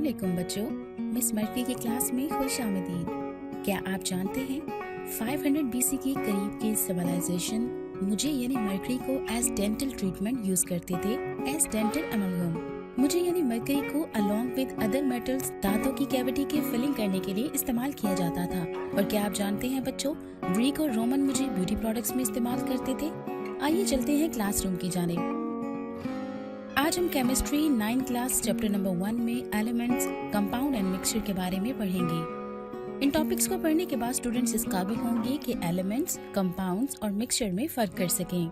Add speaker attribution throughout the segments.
Speaker 1: अस्सलामुअलैकुम बच्चों, miss Murphy की क्लास में खुश आमदीद। क्या आप जानते हैं 500 BC के करीब के सिविलाइजेशन मुझे यानी मरकरी को एज डेंटल ट्रीटमेंट यूज करते थे एज डेंटल अमलगम। मुझे यानी मरकरी को अलोंग विद अदर मेटल्स दांतों की कैविटी के फिलिंग करने के लिए इस्तेमाल किया जाता था। और क्या आप जानते हैं बच्चों, ग्रीक और रोमन मुझे ब्यूटी प्रोडक्ट्स में इस्तेमाल करते थे। आइए चलते हैं क्लासरूम की जानिब। आज हम केमिस्ट्री 9 क्लास चैप्टर नंबर 1 में एलिमेंट्स, कंपाउंड एंड मिक्सचर के बारे में पढ़ेंगे। इन टॉपिक्स को पढ़ने के बाद स्टूडेंट्स इस काबिल होंगे कि एलिमेंट्स, कंपाउंड्स और मिक्सचर में फर्क कर सकें।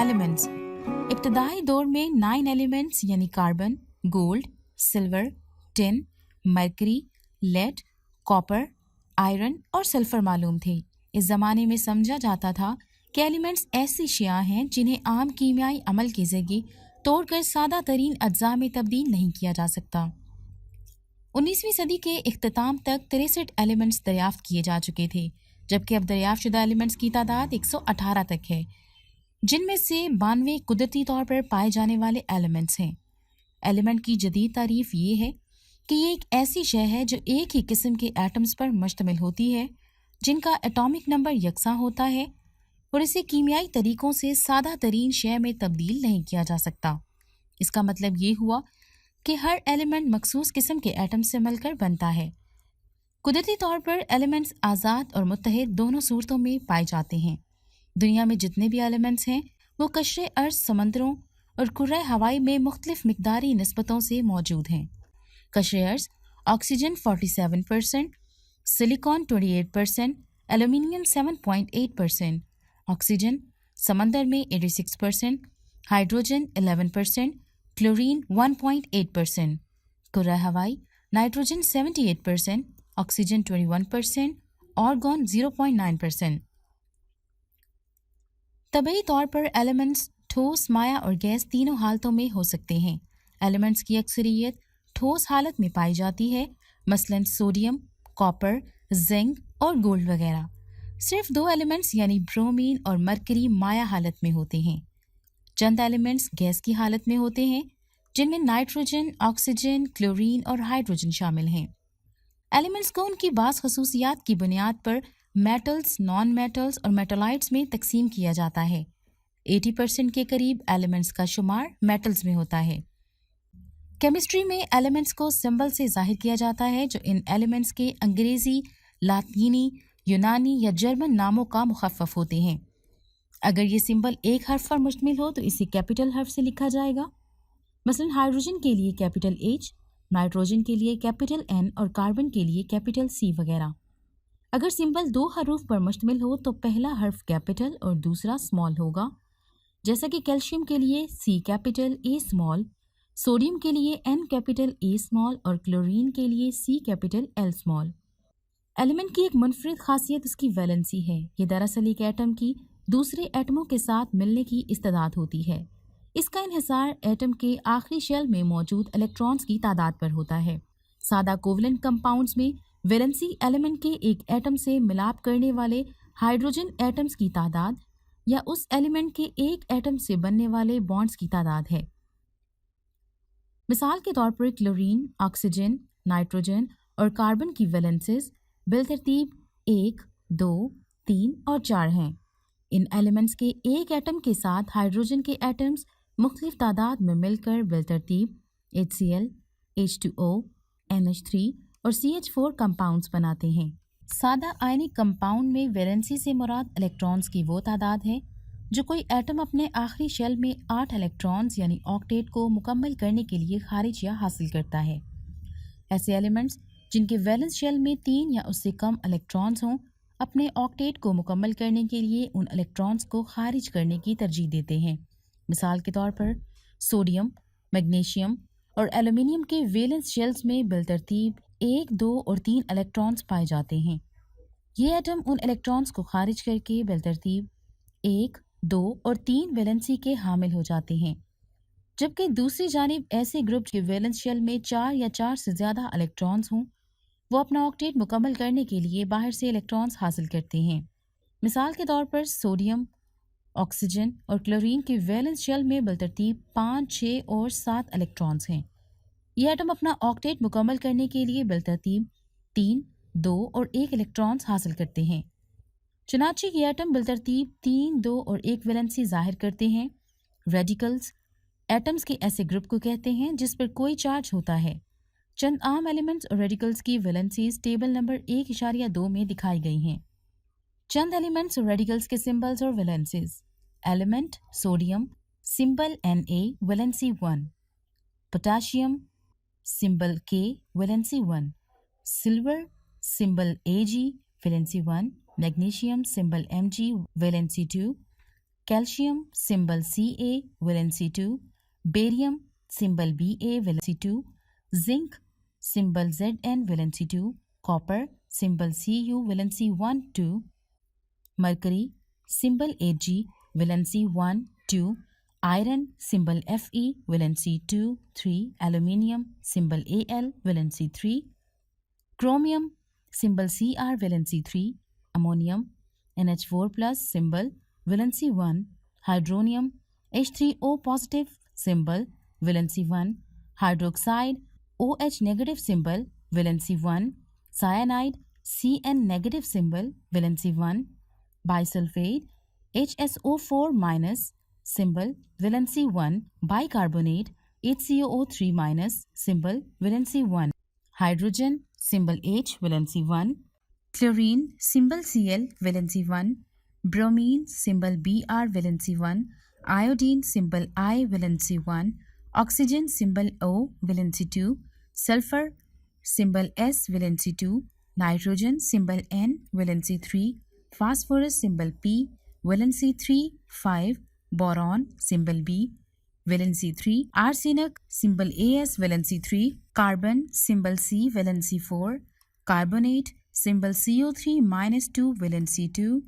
Speaker 1: एलिमेंट्स। इब्तदाई दौर में 9 एलिमेंट्स यानी carbon, gold, silver, tin, mercury, lead, copper, iron और सल्फर मालूम थे। इस जमाने में समझा जाता था कि एलिमेंट्स ऐसी शिया हैं जिन्हें आम कीमियाई अमल के जरिए तोड़कर सादा तरीन अज्जा में तब्दील नहीं किया जा सकता। 19वीं सदी के इख्तिताम तक 63 एलिमेंट्स दरियाफ्त किए जा चुके थे, जबकि अब दरियाफ्त शुदा एलिमेंट्स की तादाद 118 तक है, जिनमें से 92 कुदरती तौर पर पाए जाने वाले एलिमेंट्स हैं। एलिमेंट की जदीद तारीफ ये है कि ये एक ऐसी शय है जो एक ही किस्म के एटम्स पर मुश्तमिल होती है, जिनका एटॉमिक नंबर यकसा होता है और इसे कीमियाई तरीकों से सादा तरीन शय में तब्दील नहीं किया जा सकता। इसका मतलब ये हुआ कि हर एलिमेंट मखसूस किस्म के एटम से मिलकर बनता है। कुदरती तौर पर एलिमेंट्स आज़ाद और मुत्तहिद दोनों सूरतों में पाए जाते हैं। दुनिया में जितने भी एलिमेंट्स हैं वो कशरे अर्ज, समंदरों और कुर्रे हवाई में मुख्तलिफ मिकदारी निस्बतों से मौजूद हैं। कशरे अर्ज ऑक्सीजन 47%, सिलिकॉन 28%, एल्यूमिनियम 7.8%, ऑक्सीजन समंदर में 86%, हाइड्रोजन 11%, क्लोरीन 1.8%, कुर्रा हवाई नाइट्रोजन 78%, ऑक्सीजन 21%, ऑर्गन 0.9%। तबई तौर पर एलिमेंट्स ठोस, माया और गैस तीनों हालतों में हो सकते हैं। एलिमेंट्स की अक्सरियत ठोस हालत में पाई जाती है, मसलन सोडियम, कॉपर, जिंक और गोल्ड वगैरह। सिर्फ 2 एलिमेंट्स यानी ब्रोमीन और मरकरी माया हालत में होते हैं। चंद एलिमेंट्स गैस की हालत में होते हैं, जिनमें नाइट्रोजन, ऑक्सीजन, क्लोरीन और हाइड्रोजन शामिल हैं। एलिमेंट्स को उनकी बाज़ खसूसियात की बुनियाद पर मेटल्स, नॉन मेटल्स और मेटलाइट्स में तकसीम किया जाता है। 80% के करीब एलिमेंट्स का शुमार मेटल्स में होता है। केमिस्ट्री में एलिमेंट्स को सिंबल से जाहिर किया जाता है, जो इन एलिमेंट्स के अंग्रेजी, लातीनी, यूनानी या जर्मन नामों का मुखफ़फ़ होते हैं। अगर ये सिंबल एक हर्फ पर मुश्तमिल हो तो इसे कैपिटल हर्फ से लिखा जाएगा। मसलन हाइड्रोजन के लिए कैपिटल H, नाइट्रोजन के लिए कैपिटल N और कार्बन के लिए कैपिटल C वगैरह। अगर सिंबल 2 हरूफ पर मुश्तमिल हो तो पहला हर्फ कैपिटल और दूसरा स्मॉल होगा, जैसा कि कैल्शियम के लिए C capital A small, sodium के लिए N कैपिटल A स्मॉल और क्लोरीन के लिए C capital L small. Element की एक मुनफरिद खासियत उसकी वैलेंसी है। ये दरअसल एक एटम की दूसरे एटमों के साथ मिलने की इस्तेदाद होती है। इसका इन्हिसार एटम के आखिरी शेल में मौजूद इलेक्ट्रॉन्स की तादाद पर होता है। सादा कोवलेंट कंपाउंड्स में वैलेंसी एलिमेंट के एक एटम से मिलाप करने वाले हाइड्रोजन एटम्स की तादाद या उस एलिमेंट के एक एटम से बनने वाले बॉन्ड्स की तादाद है। मिसाल के तौर पर क्लोरीन, ऑक्सीजन, नाइट्रोजन और कार्बन की वैलेंसीज बिलतरतीब 1, 2, 3 और 4 हैं। इन एलिमेंट्स के एक एटम के साथ हाइड्रोजन के एटम्स मुख्तलिफ तादाद में मिलकर बिलतरतीब HCl, H2O, NH3 और CH4 कंपाउंड्स बनाते हैं। सादा आयनिक कंपाउंड में वैलेंसी से मुराद इलेक्ट्रॉन्स की वो तादाद है जो कोई एटम अपने आखिरी शेल में 8 इलेक्ट्रॉन्स यानी ऑक्टेट को मुकम्मल करने के लिए खारिज या हासिल करता है। ऐसे एलिमेंट्स जिनके वैलेंस शेल में 3 या उससे कम इलेक्ट्रॉन्स हों, अपने ऑक्टेट को मुकम्मल करने के लिए उन इलेक्ट्रॉन्स को खारिज करने की तरजीह देते हैं। मिसाल के तौर पर सोडियम, मैग्नीशियम और एल्यूमिनियम के वैलेंस शेल्स में बिलतरतीब 1, 2 और 3 इलेक्ट्रॉन्स पाए जाते हैं। ये एटम उन इलेक्ट्रॉन्स को खारिज करके बिलतरतीब 1, 2 और 3 वैलेंसी के हामिल हो जाते हैं, जबकि दूसरी जानिब ऐसे ग्रुप के वैलेंस शेल में 4 या 4 से ज़्यादा इलेक्ट्रॉन्स हों, वो अपना ऑक्टेट मुकम्मल करने के लिए बाहर से इलेक्ट्रॉन्स हासिल करते हैं। مثال کے طور پر سوڈیم، آکسیجن اور کلورین کے ویلنس شیل میں بالترتیب 5، 6 اور 7 الیکٹرانز ہیں۔ یہ ایٹم اپنا آکٹیٹ مکمل کرنے کے لیے بالترتیب 3، 2 اور 1 الیکٹرانز حاصل کرتے ہیں۔ چنانچہ یہ ایٹم بالترتیب 3، 2 اور 1 ویلنسی ظاہر کرتے ہیں۔ ریڈیکلز ایٹمز کے ایسے گروپ کو کہتے ہیں جس پر کوئی چارج ہوتا ہے۔ چند عام ایلیمنٹس اور ریڈیکلز کی ویلنسیز ٹیبل نمبر 1.2 میں دکھائی گئی ہیں۔ چند ایلیمنٹس اور ریڈیکلز کے سمبلز اور valencies. Element sodium, symbol Na، valency 1۔ Potassium, symbol K، valency 1۔ Silver, symbol Ag، valency 1۔ Magnesium, symbol Mg، valency 2۔ Calcium, symbol Ca، valency 2۔ Barium, symbol Ba، valency 2۔ Zinc, symbol Zn، valency 2۔ Copper, symbol Cu، valency 1، 2۔ Mercury, symbol Ag، valency 1، 2۔ Iron, symbol Fe، valency 2، 3۔ Aluminium, symbol Al، valency 3۔ Chromium, symbol Cr، valency 3۔ امونیم، NH4+، symbol, valency 1۔ Hydronium, H3O positive, symbol, valency 1۔ Hydroxide, OH negative, symbol, valency 1۔ Cyanide, Cn negative, symbol, valency 1۔ Bisulphate, HSO4-، symbol, valency 1۔ Bicarbonate, HCOO3-، symbol, valency 1۔ Hydrogen, symbol H، valency 1۔ Chlorine, symbol Cl، valency 1۔ Bromine, symbol Br، valency 1۔ Iodine, symbol I، valency 1۔ Oxygen, symbol O، valency 2۔ Sulphur, symbol S، valency 2۔ Nitrogen, symbol N، valency 3۔ Phosphorus, symbol P، valency 3، 5۔ Boron, symbol B، valency 3۔ Arsenic, symbol As، valency 3۔ Carbon, symbol C، valency 4۔ Carbonate, symbol CO3-2، valency 2۔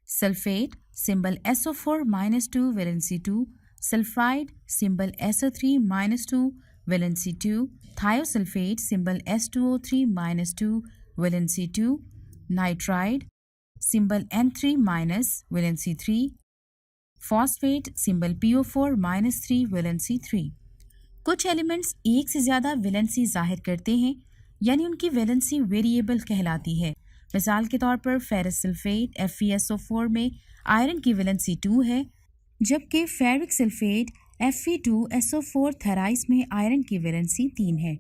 Speaker 1: Sulphate, symbol SO4-2، valency 2۔ Sulphide, symbol SO3-2، valency 2۔ Thiosulphate, symbol S2O3-2، valency 2۔ Nitride, symbol N3-، valency 3۔ Phosphate, symbol PO4-3، valency 3۔ کچھ elements ایک سے زیادہ valency ظاہر کرتے ہیں، یعنی ان کی valency variable کہلاتی ہے۔ مثال کے طور پر فیرس سلفیٹ FeSO4 میں آئرن کی ویلنسی 2 ہے، جبکہ فیرک سلفیٹ Fe2SO4 تھرائس میں آئرن کی ویلنسی 3 ہے۔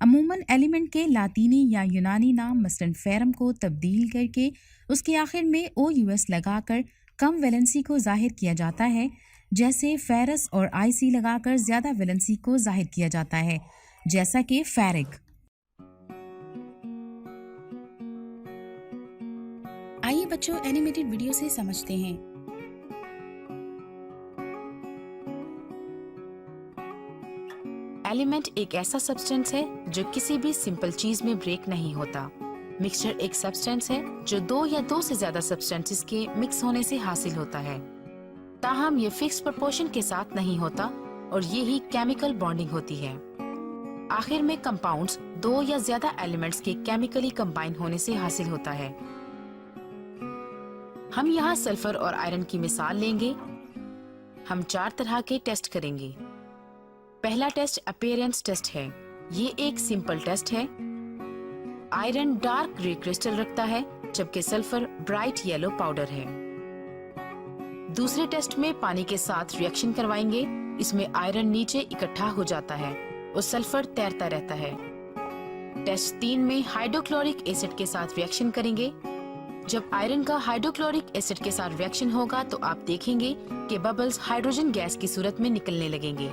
Speaker 1: عموماً ایلیمنٹ کے لاطینی یا یونانی نام مثلاً فیرم کو تبدیل کر کے اس کے آخر میں OUS لگا کر کم ویلنسی کو ظاہر کیا جاتا ہے، جیسے فیرس اور IC لگا کر زیادہ ویلنسی کو ظاہر کیا جاتا ہے، جیسا کہ فیرک۔ آئیے بچوں اینیمیٹڈ ویڈیو سے سمجھتے ہیں۔
Speaker 2: ایلیمنٹ ایک ایسا سبسٹینس ہے جو کسی بھی سمپل چیز میں بریک نہیں ہوتا۔ مکسچر ایک سبسٹینس ہے جو 2 یا 2 سے زیادہ سبسٹینسز کے مکس ہونے سے حاصل ہوتا ہے، تاہم یہ فکس پرپورشن کے ساتھ نہیں ہوتا اور یہی کیمیکل بانڈنگ ہوتی ہے۔ آخر میں کمپاؤنڈز 2 یا زیادہ ایلیمنٹس کے کیمیکلی کمبائن ہونے سے حاصل ہوتا ہے۔ ہم یہاں سلفر اور آئرن کی مثال لیں گے۔ ہم 4 طرح کے ٹیسٹ کریں گے۔ پہلا ٹیسٹ اپیرنس ٹیسٹ ہے۔ یہ ایک سمپل ٹیسٹ ہے۔ آئرن ڈارک گرے کرسٹل رکھتا ہے جبکہ سلفر برائٹ یلو پاؤڈر ہے۔ دوسرے ٹیسٹ میں پانی کے ساتھ ریئیکشن کروائیں گے۔ اس میں آئرن نیچے اکٹھا ہو جاتا ہے اور سلفر تیرتا رہتا ہے۔ ٹیسٹ 3 میں ہائیڈروکلورک ایسڈ کے ساتھ ریئیکشن کریں گے۔ جب آئرن کا ہائیڈروکلورک ایسڈ کے ساتھ ریئیکشن ہوگا تو آپ دیکھیں گے کہ ببلز ہائیڈروجن گیس کی صورت میں نکلنے لگیں گے۔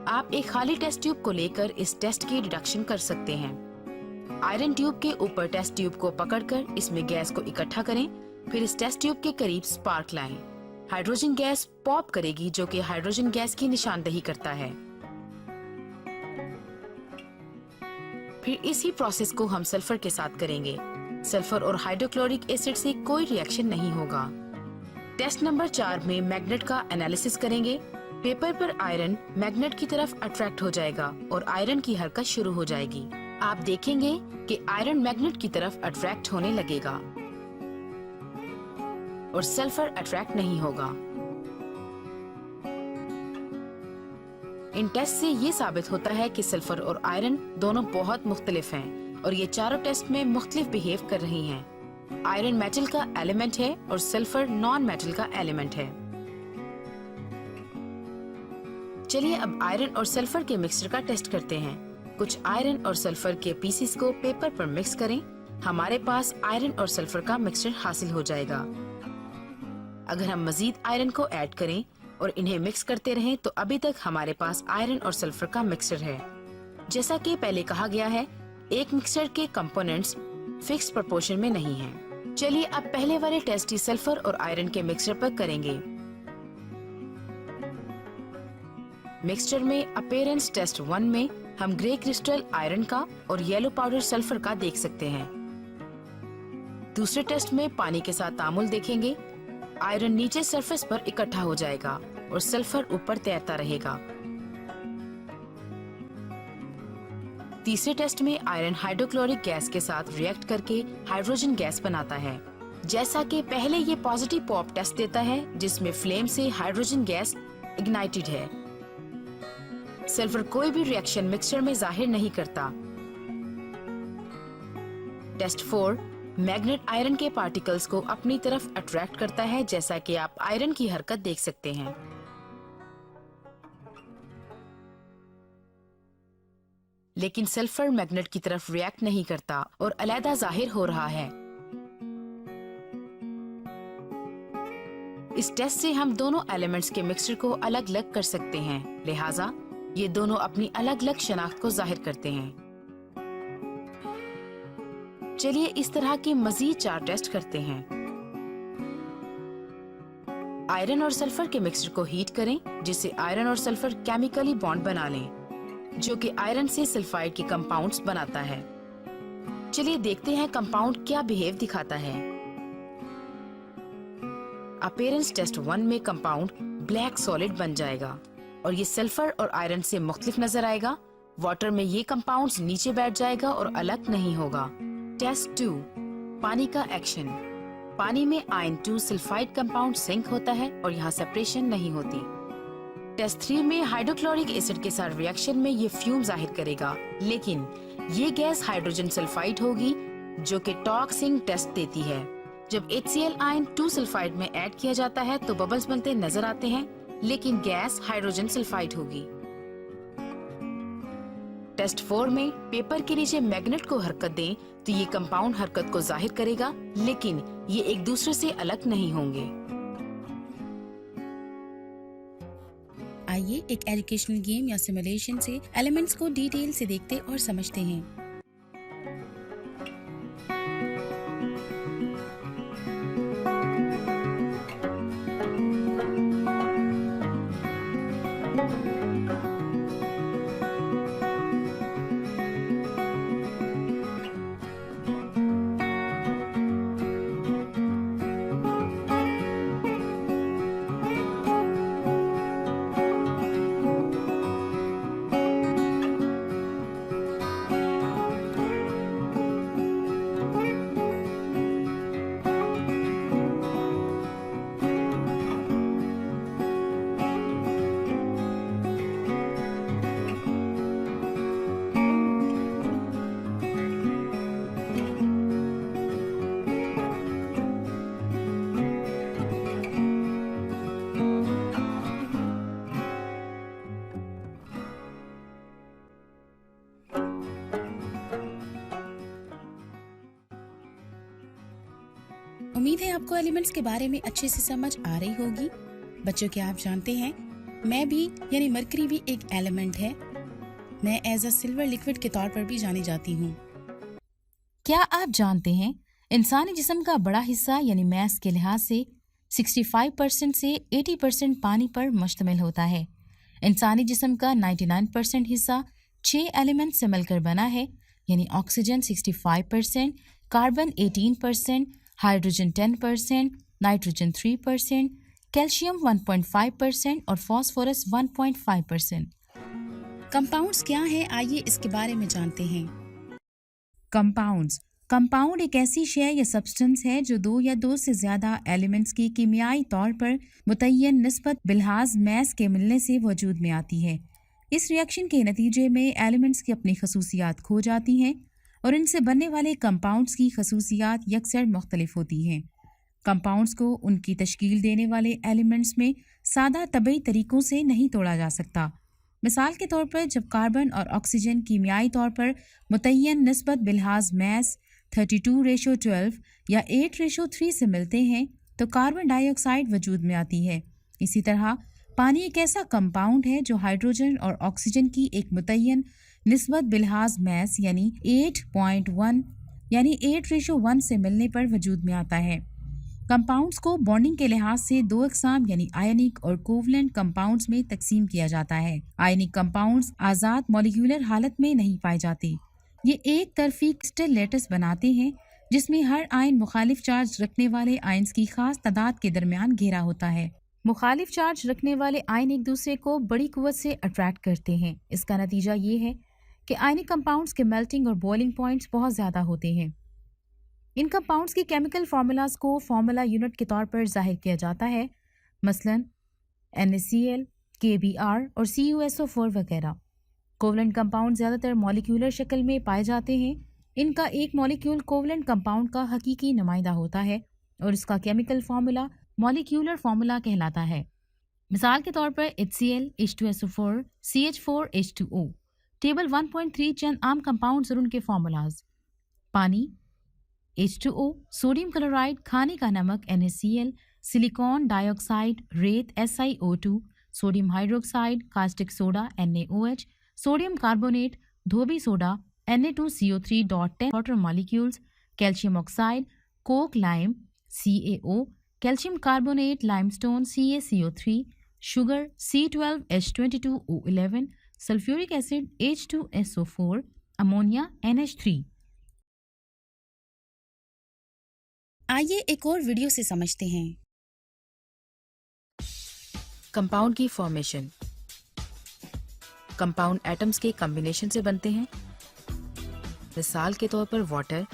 Speaker 2: آپ ایک خالی ٹیسٹ ٹیوب کو لے کر اس ٹیسٹ کی ڈیڈکشن کر سکتے ہیں۔ آئرن ٹیوب کے اوپر ٹیسٹ ٹیوب کو پکڑ کر اس میں گیس کو اکٹھا کریں، پھر اس ٹیسٹ ٹیوب کے قریب سپارک لائیں۔ ہائیڈروجن گیس پاپ کرے گی جو کہ ہائیڈروجن گیس کی نشاندہی کرتا ہے۔ پھر اسی پروسیس کو ہم سلفر کے ساتھ کریں گے۔ سلفر اور ہائیڈروکلورک ایسڈ سے کوئی ریئیکشن نہیں ہوگا۔ ٹیسٹ نمبر 4 میں میگنیٹ کا انالیسس کریں گے۔ پیپر پر آئرن میگنیٹ کی طرف اٹریکٹ ہو جائے گا اور آئرن کی حرکت شروع ہو جائے گی۔ آپ دیکھیں گے کہ آئرن میگنیٹ کی طرف اٹریکٹ ہونے لگے گا۔ اور سلفر اٹریکٹ نہیں ہوگا۔ ان ٹیسٹ سے یہ ثابت ہوتا ہے کہ سلفر اور آئرن دونوں بہت مختلف ہیں اور یہ چاروں ٹیسٹ میں مختلف بہیو کر رہی ہیں۔ آئرن میٹل کا ایلیمنٹ ہے اور سلفر نان میٹل کا ایلیمنٹ ہے۔ چلیے اب آئرن اور سلفر کے مکسچر کا ٹیسٹ کرتے ہیں۔ کچھ آئرن اور سلفر کے پیسز کو پیپر پر مکس کریں۔ ہمارے پاس آئرن اور سلفر کا مکسچر حاصل ہو جائے گا۔ اگر ہم مزید آئرن کو ایڈ کریں اور انہیں مکس کرتے رہیں تو ابھی تک ہمارے پاس آئرن اور سلفر کا مکسچر ہے۔ جیسا کہ پہلے کہا گیا ہے، ایک مکسچر کے کمپوننٹس فکس پرپورشن میں نہیں ہیں۔ چلیے اب پہلے والے ٹیسٹ ہی سلفر اور آئرن کے مکسچر پر کریں گے۔ مکسچر میں اپیرنس ٹیسٹ 1 میں ہم گرے کرسٹل آئرن کا اور یلو پاؤڈر سلفر کا دیکھ سکتے ہیں۔ دوسرے ٹیسٹ میں پانی کے ساتھ تعامل دیکھیں گے۔ آئرن نیچے سرفیس پر اکٹھا ہو جائے گا اور سلفر اوپر تیرتا رہے گا۔ تیسرے ٹیسٹ میں آئرن ہائیڈروکلورک گیس کے ساتھ ریئیکٹ کر کے ہائیڈروجن گیس بناتا ہے۔ جیسا کہ پہلے یہ پازیٹیو پاپ ٹیسٹ دیتا ہے جس میں فلیم سے ہائیڈروجن گیس اگنائٹڈ ہے۔ سلفر کوئی بھی ریئیکشن مکسچر میں ظاہر نہیں کرتا۔ ٹیسٹ 4 میگنیٹ آئرن کے پارٹیکلز کو اپنی طرف اٹریکٹ کرتا ہے، جیسا کہ آپ آئرن کی حرکت دیکھ سکتے ہیں۔ لیکن سلفر میگنیٹ کی طرف ریئیکٹ نہیں کرتا اور علیحدہ ظاہر ہو رہا ہے۔ اس ٹیسٹ سے ہم دونوں ایلیمنٹس کے مکسچر کو الگ الگ کر سکتے ہیں، لہٰذا یہ دونوں اپنی الگ الگ شناخت کو ظاہر کرتے ہیں۔ چلیے اس طرح کے مزید 4 ٹیسٹ کرتے ہیں۔ آئرن اور سلفر کے مکسچر کو ہیٹ کریں جس سے آئرن اور سلفر کیمیکلی بانڈ بنا لیں، جو کہ آئرن سے سلفائڈ کے کمپاؤنڈز بناتا ہے۔ چلیے دیکھتے ہیں کمپاؤنڈ کیا بہیو دکھاتا ہے۔ اپیرنس ٹیسٹ 1 میں کمپاؤنڈ بلیک سالڈ بن جائے گا اور یہ سلفر اور آئرن سے مختلف نظر آئے گا۔ واٹر میں یہ کمپاؤنڈز نیچے بیٹھ جائے گا اور الگ نہیں ہوگا۔ ٹیسٹ 2 پانی کا ایکشن۔ پانی میں آئن 2 سلفائڈ کمپاؤنڈ سنک ہوتا ہے اور یہاں سیپریشن نہیں ہوتی۔ ٹیسٹ 3 میں ہائیڈروکلورک ایسڈ کے ساتھ ریئیکشن میں یہ فیوم ظاہر کرے گا، لیکن یہ گیس ہائیڈروجن سلفائڈ ہوگی جو کہ ٹاکسنگ ٹیسٹ دیتی ہے۔ جب HCl آئن 2 سلفائڈ میں ایڈ کیا جاتا ہے تو ببلز بنتے نظر آتے ہیں، لیکن گیس ہائیڈروجن سلفائڈ ہوگی۔ ٹیسٹ 4 میں پیپر کے نیچے میگنیٹ کو حرکت دیں تو یہ کمپاؤنڈ حرکت کو ظاہر کرے گا، لیکن یہ ایک دوسرے سے الگ نہیں ہوں گے۔
Speaker 1: آئیے ایک ایجوکیشنل گیم یا سیمولیشن سے ایلیمنٹس کو ڈیٹیل سے دیکھتے اور سمجھتے ہیں۔ امید ہے آپ کو ایلیمنٹس کے بارے میں اچھے سے سمجھ آ رہی ہوگی۔ بچوں کیا آپ جانتے ہیں میں بھی یعنی مرکری بھی ایک ایلیمنٹ ہے۔ میں ایز اے سلور لیکوڈ کے طور پر بھی جانی جاتی ہوں۔ کیا آپ جانتے ہیں انسانی جسم کا بڑا حصہ یعنی میس کے لحاظ سے 65% سے 80% پانی پر مشتمل ہوتا ہے۔ انسانی جسم کا 99% حصہ 6 ایلیمنٹ سے مل کر بنا ہے، یعنی oxygen 65%، carbon 18%، hydrogen 10%، nitrogen 3%، calcium 1.5% اور فاسفورس 1.5%۔ کمپاؤنڈز کیا ہیں، آئیے اس کے بارے میں جانتے ہیں۔ کمپاؤنڈز कंपाउंड एक ऐसी शय या सब्सटेंस है जो दो या दो से ज्यादा एलिमेंट्स की कीमियाई तौर पर मुतय्यन निस्बत बिलहाज मैस के मिलने से वजूद में आती है। इस रिएक्शन के नतीजे में एलिमेंट्स की अपनी खसूसियात खो जाती हैं और इनसे बनने वाले कंपाउंड्स की खसूसियात यकसर मुख्तलिफ होती हैं। कंपाउंड्स को उनकी तश्कील देने वाले एलिमेंट्स में सादा तबई तरीकों से नहीं तोड़ा जा सकता। मिसाल के तौर पर जब कार्बन और ऑक्सीजन कीमियाई तौर पर मुतय्यन निस्बत बिलहाज मैस 32:12 या 8:3 से मिलते हैं तो कार्बन डाइऑक्साइड वजूद में आती है। इसी तरह पानी एक ऐसा कंपाउंड है जो हाइड्रोजन और ऑक्सीजन की एक मुतय्यन निस्बत बिलहाज मैस यानी 8.1 यानी 8:1 से मिलने पर वजूद में आता है। कंपाउंड्स को बॉन्डिंग के लिहाज से दो अक़साम यानी आयनिक और कोवलेंट कंपाउंड्स में तकसीम किया जाता है। आयनिक कंपाउंड्स आज़ाद मॉलिक्यूलर हालत में नहीं पाए जाते। ये एक तरफी क्रिस्टल लेटिस बनाते हैं जिसमें हर आयन मुखालिफ चार्ज रखने वाले आयन्स की खास तादाद के दरमियान घेरा होता है। मुखालिफ चार्ज रखने वाले आयन एक दूसरे को बड़ी कुव्वत से अट्रैक्ट करते हैं। इसका नतीजा ये है कि आयनिक कंपाउंड्स के मेल्टिंग और बॉइलिंग पॉइंट्स बहुत ज़्यादा होते हैं। इन कंपाउंड्स की केमिकल फार्मूलाज को फार्मूला यूनिट के तौर पर जाहिर किया जाता है, मसलन NaCl, KBr और CuSO4 वगैरह। कोवलेंट कंपाउंड ज़्यादातर मॉलिक्यूलर शक्ल में पाए जाते हैं। इनका एक मॉलिक्यूल कोवलेंट कंपाउंड का हकीकी नुमाइंदा होता है और इसका केमिकल फार्मूला मॉलिक्यूलर फार्मूला कहलाता है। मिसाल के तौर पर HCl, H2SO4, CH4, H2O। Table 1.3 चंद आम कंपाउंड्स और उनके फार्मूलाज। पानी H2O, सोडियम क्लोराइड, खाने का नमक NaCl, सिलिकॉन डाइऑक्साइड, रेत SiO2, sodium hydroxide, caustic soda NaOH, sodium carbonate, धोबी soda Na2CO3.10 water molecules, calcium oxide, coke lime CaO, calcium carbonate, limestone CaCO3, शुगर C12H22O11, sulphuric acid H2SO4, ammonia NH3। आइए एक और video से समझते हैं।
Speaker 2: Compound की फॉर्मेशन। कंपाउंड एटम्स के कॉम्बिनेशन से बनते हैं। मिसाल के तौर पर वाटर,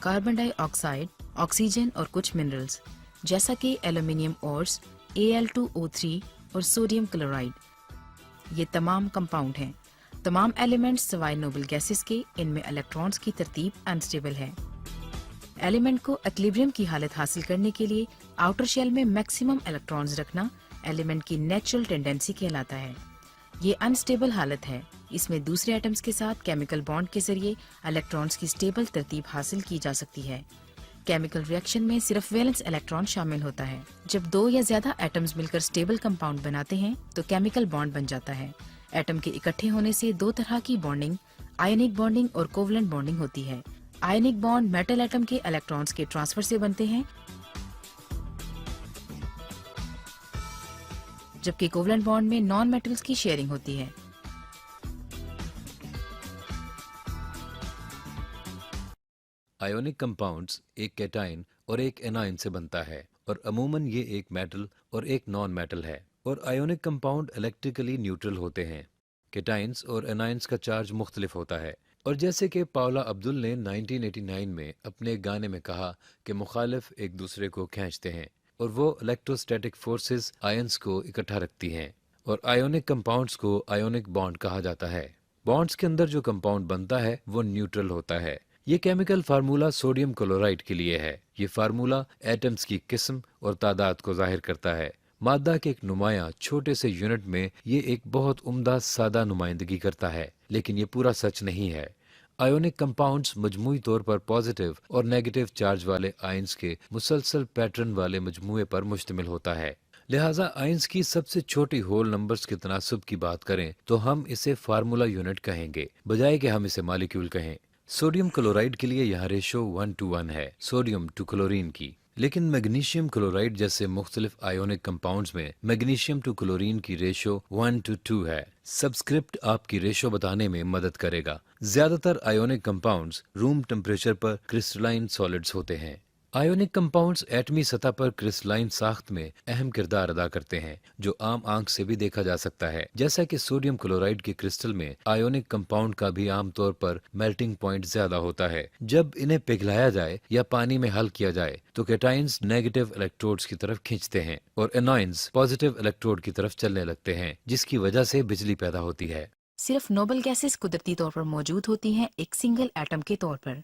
Speaker 2: कार्बन डाइऑक्साइड, ऑक्सीजन और कुछ मिनरल्स जैसा कि एल्युमिनियम ओर्स, Al2O3 और सोडियम क्लोराइड। ये तमाम कंपाउंड हैं। तमाम एलिमेंट्स सवाए नोबल गैसेस के इनमें इलेक्ट्रॉन्स की तरतीब अनस्टेबल है। एलिमेंट को इक्विलिब्रियम की हालत हासिल करने के लिए आउटर शेल में मैक्सिमम इलेक्ट्रॉन्स रखना एलिमेंट की नेचुरल टेंडेंसी कहलाता है। ये अनस्टेबल हालत है। इसमें दूसरे एटम्स के साथ केमिकल बॉन्ड के जरिए इलेक्ट्रॉन्स की स्टेबल तरतीब हासिल की जा सकती है। केमिकल रिएक्शन में सिर्फ वैलेंस इलेक्ट्रॉन शामिल होता है। जब दो या ज्यादा एटम्स मिलकर स्टेबल कंपाउंड बनाते हैं तो केमिकल बॉन्ड बन जाता है। एटम के इकट्ठे होने से दो तरह की बॉन्डिंग, आयनिक बॉन्डिंग और कोवलेंट बॉन्डिंग होती है। आयनिक बॉन्ड मेटल एटम के इलेक्ट्रॉन्स के ट्रांसफर से बनते हैं, जबकि कोवलेंट बॉन्ड में नॉन मेटल्स की शेयरिंग होती है।
Speaker 3: आयोनिक कंपाउंड्स एक कैटाइन और एक एनाइन से बनता है और अमूमन ये एक मेटल और एक नॉन मेटल है। और आयोनिक कंपाउंड इलेक्ट्रिकली न्यूट्रल होते हैं। कैटाइन्स और एनाइन्स का चार्ज मुख्तलिफ होता है। और जैसे कि पाउला अब्दुल ने 1989 में अपने गाने में कहा कि मुखालिफ एक दूसरे को खींचते हैं और वो इलेक्ट्रोस्टैटिक फोर्सेस आयंस को इकट्ठा रखती हैं। और आयोनिक कंपाउंड्स को आयोनिक बॉन्ड कहा जाता है। बॉन्ड्स के अंदर जो कंपाउंड बनता है वो न्यूट्रल होता है। ये केमिकल फार्मूला सोडियम क्लोराइड के लिए है। ये फार्मूला एटम्स की किस्म और तादाद को जाहिर करता है। मादा के एक नुमाया छोटे से यूनिट में ये एक बहुत उम्दा सादा नुमाइंदगी करता है, लेकिन ये पूरा सच नहीं है। आयोनिक कंपाउंड्स मजमूई तौर पर पॉजिटिव और नेगेटिव चार्ज वाले आयंस के मुसलसल पैटर्न वाले मजमूए पर मुश्तमिल होता है। लिहाजा आयंस की सबसे छोटी होल नंबर्स के तनासुब की बात करें तो हम इसे फार्मूला यूनिट कहेंगे, बजाय कि हम इसे मालिक्यूल कहें। सोडियम क्लोराइड के लिए यहाँ रेशो 1:1 है, सोडियम टू क्लोरीन की। लेकिन मैग्नीशियम क्लोराइड जैसे मुख्तलिफ आयोनिक कंपाउंड्स में मैग्नीशियम टू क्लोरीन की रेशो 1:2 है। सब्सक्रिप्ट आपकी रेशो बताने में मदद करेगा। ज्यादातर आयोनिक कंपाउंड्स रूम टेम्परेचर पर क्रिस्टलाइन सॉलिड्स होते हैं। आयोनिक कंपाउंड्स एटमी सतह पर क्रिस्टलाइन साख्त में अहम किरदार अदा करते हैं, जो आम आंख से भी देखा जा सकता है। जैसा कि सोडियम क्लोराइड के क्रिस्टल में आयोनिक कंपाउंड का भी आमतौर पर मेल्टिंग पॉइंट ज्यादा होता है। जब इन्हें पिघलाया जाए या पानी में हल किया जाए तो केटाइंस नेगेटिव इलेक्ट्रोड्स की तरफ खींचते हैं और एनॉइंस पॉजिटिव इलेक्ट्रोड की तरफ चलने लगते हैं, जिसकी वजह से बिजली पैदा होती है।
Speaker 2: सिर्फ नोबल गैसेस कुदरती तौर पर मौजूद होती हैं एक सिंगल एटम के तौर पर।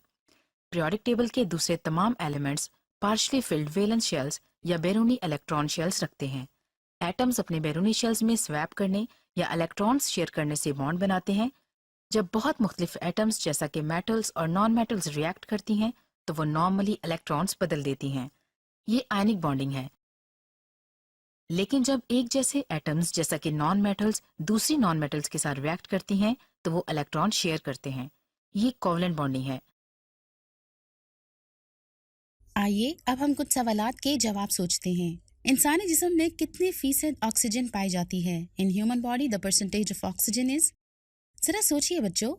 Speaker 2: पीरियोडिक टेबल के दूसरे तमाम elements partially field valence shells या बैरूनी इलेक्ट्रॉन शेल्स रखते हैं। एटम्स अपने बैरूनी शेल्स में स्वैप करने या इलेक्ट्रॉन्स शेयर करने से बॉन्ड बनाते हैं। जब बहुत मुख्तलिफ एटम्स जैसा कि मेटल्स और नॉन मेटल्स रिएक्ट करती हैं तो वो नॉर्मली इलेक्ट्रॉन्स बदल देती हैं। ये आयनिक बॉन्डिंग है। लेकिन जब एक जैसे एटम्स जैसा कि नॉन मेटल्स दूसरी नॉन मेटल्स के साथ रिएक्ट करती हैं तो वो इलेक्ट्रॉन शेयर करते हैं। ये कोवलेंट बॉन्डिंग है।
Speaker 4: आइए अब हम कुछ सवालात के जवाब सोचते हैं। इंसानी जिस्म में कितने फीसद ऑक्सीजन पाई जाती है? In human body the percentage of oxygen is, जरा सोचिए बच्चों।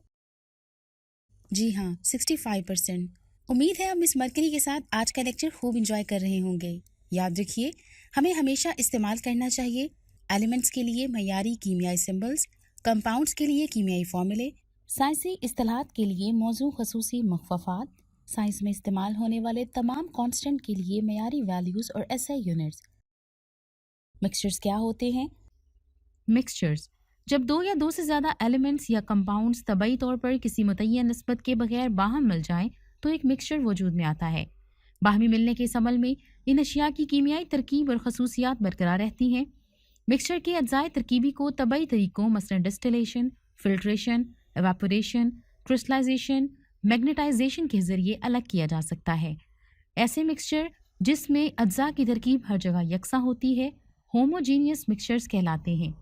Speaker 4: जी हाँ, 65%। उम्मीद है आप मिस मरकरी के साथ आज का लेक्चर खूब इंजॉय कर रहे होंगे। याद रखिए, हमें हमेशा इस्तेमाल करना चाहिए एलिमेंट्स के लिए मयारी कीमियाई सिंबल्स, कंपाउंड्स के लिए कीमियाई फॉर्मूले,
Speaker 1: साइंसी इस्तिलाहात के लिए मौजू खसूसी मखफ़ाफ़ात, साइंस में इस्तेमाल होने वाले तमाम कांस्टेंट के लिए मयारी वैल्यूज़ और एसआई यूनिट्स। मिक्सचर्स क्या होते हैं? मिक्सचर्स जब दो या दो से ज़्यादा एलिमेंट्स या कंपाउंड्स तबई तौर पर किसी मुतय्यन निस्बत के बगैर बाहम मिल जाएं तो एक मिक्सचर वजूद में आता है। बाहमी मिलने के इस अमल में इन अशिया की कीमियाई तरकीब और खसूसियात बरकरार रहती हैं। मिक्सचर के अज्जाए तरकीबी को तबई तरीकों मसलन distillation, filtration, evaporation, crystallisation, magnetisation के जरिए अलग किया जा सकता है। ऐसे मिक्सचर जिसमें अज्जा की तरकीब हर जगह यकसा होती है होमोजीनियस मिक्सचर्स कहलाते हैं,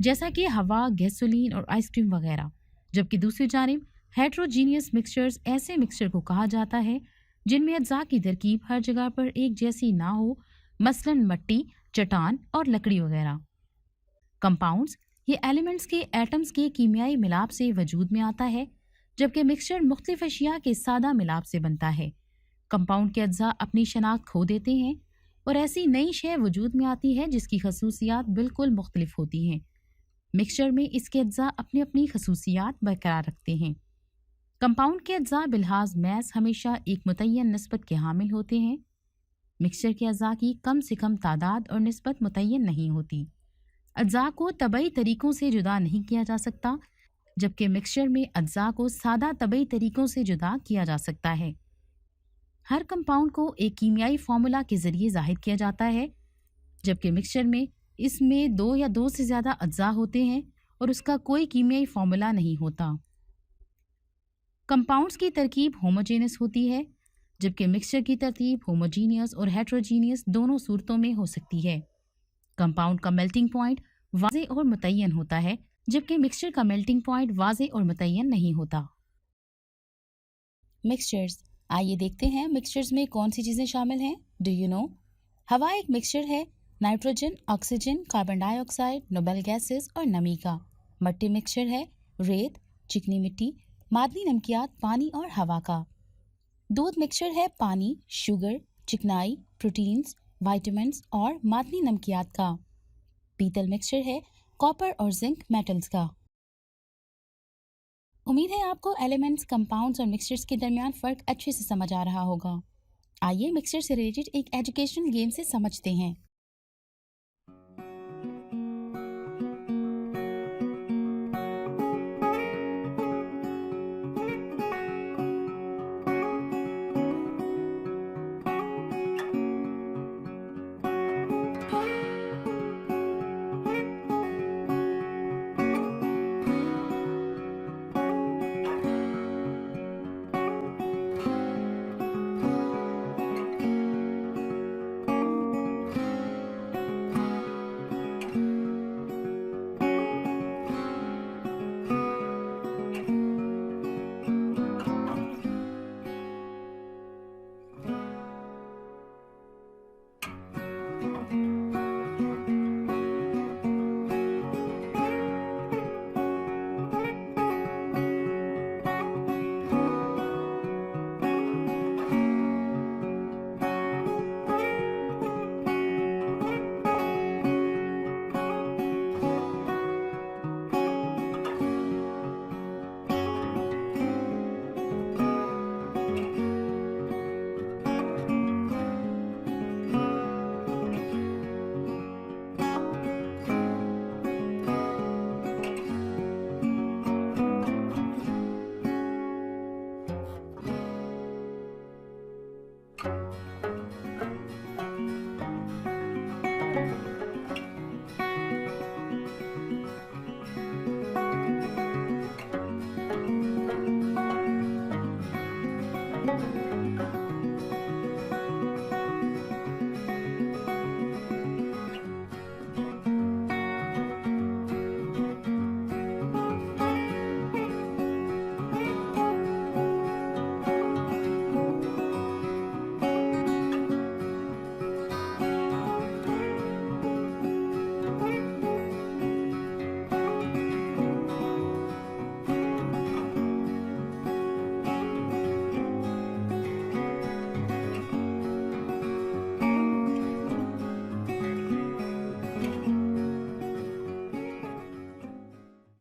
Speaker 1: जैसा कि हवा, गैसोलीन और आइसक्रीम वगैरह। जबकि दूसरी जानिब हेट्रोजीनियस मिक्सचर्स ऐसे मिक्सचर को कहा जाता है जिनमें अज्जा की तरकीब हर जगह पर एक जैसी ना हो, मसलन मट्टी, चट्टान और लकड़ी वगैरह। कंपाउंड्स ये एलिमेंट्स के एटम्स के कीमियाई मिलाप से वजूद में आता है, जबकि मिक्सचर मुख्तलिफ अशिया के सादा मिलाप से बनता है। कंपाउंड के अज्जा अपनी शनाख्त खो देते हैं और ऐसी नई शय वजूद में आती है जिसकी खसूसियात बिल्कुल मुख्तलिफ होती हैं। मिक्सचर में इसके अज्जा अपनी अपनी खसूसियात बरकरार रखते हैं। कंपाउंड के अज्जा बिलहाज मैस हमेशा एक मुतय्यन निस्बत के हामिल होते हैं। मिक्सचर के अज्जा की कम से कम तादाद और निस्बत मुतय्यन नहीं होती। अज्जा को तबई तरीकों से जुदा नहीं किया जा सकता, जबकि मिक्सचर में अज्जा को सादा तबई तरीकों से जुदा किया जा सकता है। हर कंपाउंड को एक कीमियाई फार्मूला के जरिए जाहिर किया जाता है, जबकि मिक्सचर में इसमें दो या दो से ज़्यादा अज्जा होते हैं और उसका कोई कीमियाई फार्मूला नहीं होता। कंपाउंड्स की तरकीब होमोजेनस होती है, जबकि मिक्सचर की तरतीब होमोजीनियस और हेट्रोजीनियस दोनों सूरतों में हो सकती है। कंपाउंड का मेल्टिंग पॉइंट वाज़े और मुतय्यन होता है, जबकि मिक्सचर का मेल्टिंग पॉइंट वाज़े और मुतय्यन नहीं होता।
Speaker 4: मिक्सचर्स, आइए देखते हैं मिक्सचर्स में कौन सी चीज़ें शामिल हैं। Do you know? हवा एक मिक्सचर है nitrogen, oxygen, carbon dioxide, noble gases और नमी का। मट्टी मिक्सचर है रेत, चिकनी मिट्टी, मादनी नमकियात, पानी और हवा का। दूध मिक्सचर है पानी, शुगर, चिकनाई, प्रोटीन्स, विटामिन्स और मादनी नमकियात का। पीतल मिक्सचर है कॉपर और जिंक मेटल्स का। उम्मीद है आपको एलिमेंट्स, कंपाउंड्स और मिक्सचर्स के दरमियान फ़र्क अच्छे से समझ आ रहा होगा। आइए मिक्सचर से रिलेटेड एक एजुकेशनल गेम से समझते हैं।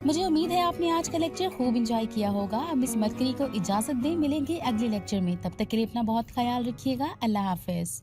Speaker 1: مجھے امید ہے آپ نے آج کا لیکچر خوب انجوائے کیا ہوگا. اب مس مرکری کو اجازت دیں, ملیں گے اگلے لیکچر میں. تب تک کے لیے اپنا بہت خیال رکھیے گا. اللہ حافظ.